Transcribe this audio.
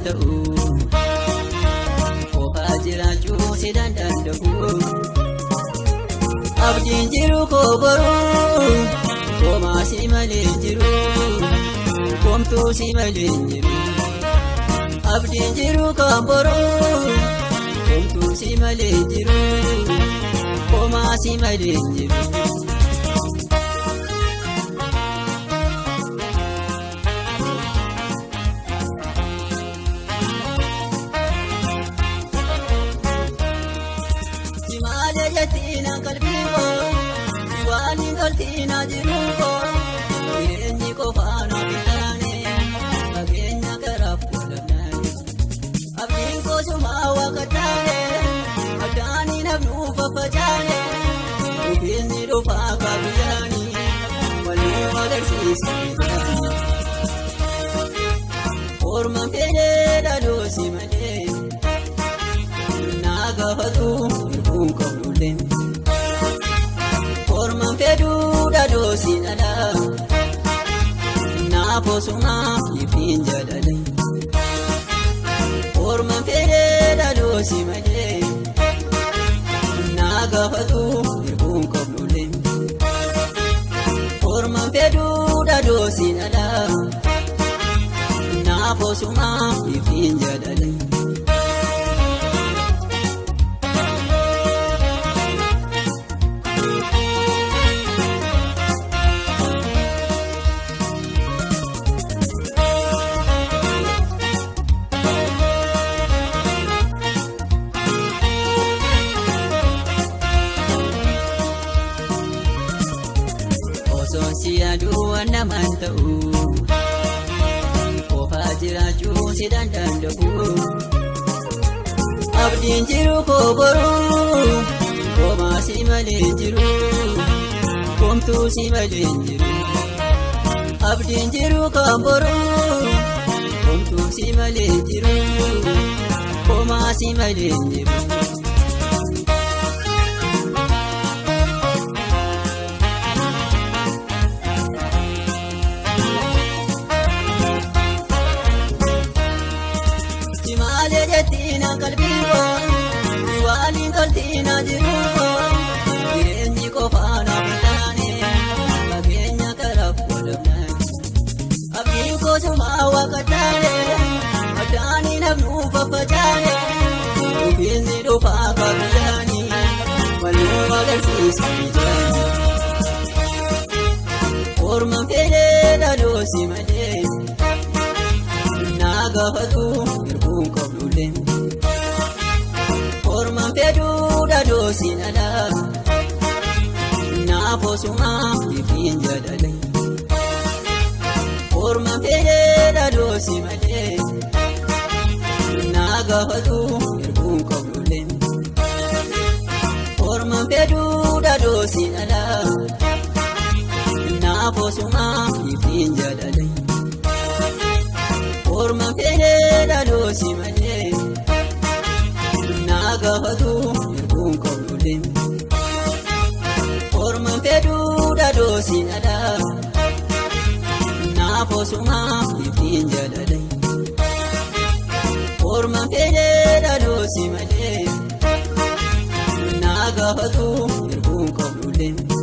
ta'u qofaa jiraachuu si danda'u abdiin jiru koo boruu komaa si malee jiru komtuu si malee jiru abdiin jiru kan boruu komtuu si malee jiru komaa si malee jiru. Jatina kalbigo, diwani kaltina jirugo, yenyi kofana bitane, agenya karafulane, abinko sumawa katane, adani nabnu fafajane, ubini rupa kabiyani, wali magarsi bitane, orman pede dadosi male, nagafatu irkunko. Orman feduu dadoosi dhala naafosuma ifin jaalale orman fedee dadoosi malee naagafatu irkuun qabnule orman feduu dadoosi dhala naafosuma ifin jaalale. Siyaadu naman ta'u qofaa jiraachuu si danda'u abdiin jiru koo boruu komaa si malee jiru komtuu si malee jiru abdiin jiru kan boruu komtuu si malee jiru komaa si malee jiru. Jatina kalbigo, diwani kaltina jirugo, yenyi kofana bitane, agenya karafulane, abinko sumawa katane, adani nabnu fafajane, ubini rupa kabiyani, wali magarsi bitane, orman fede dadosi male, nagafatu irkuun qabnule. Orman feduu dadoosi dhala naafosuma ifin jaalale orman fedee dadoosi malee naagafatu irkuun qabnule orman feduu dadoosi dhala naafosuma ifin jaalale orman fedee dadoosi malee naagafatu irkuun qabnule orman feduu dadoosi dhala naafosuma ifin jaalale orman fedee dadoosi malee naagafatu irkuun qabnule.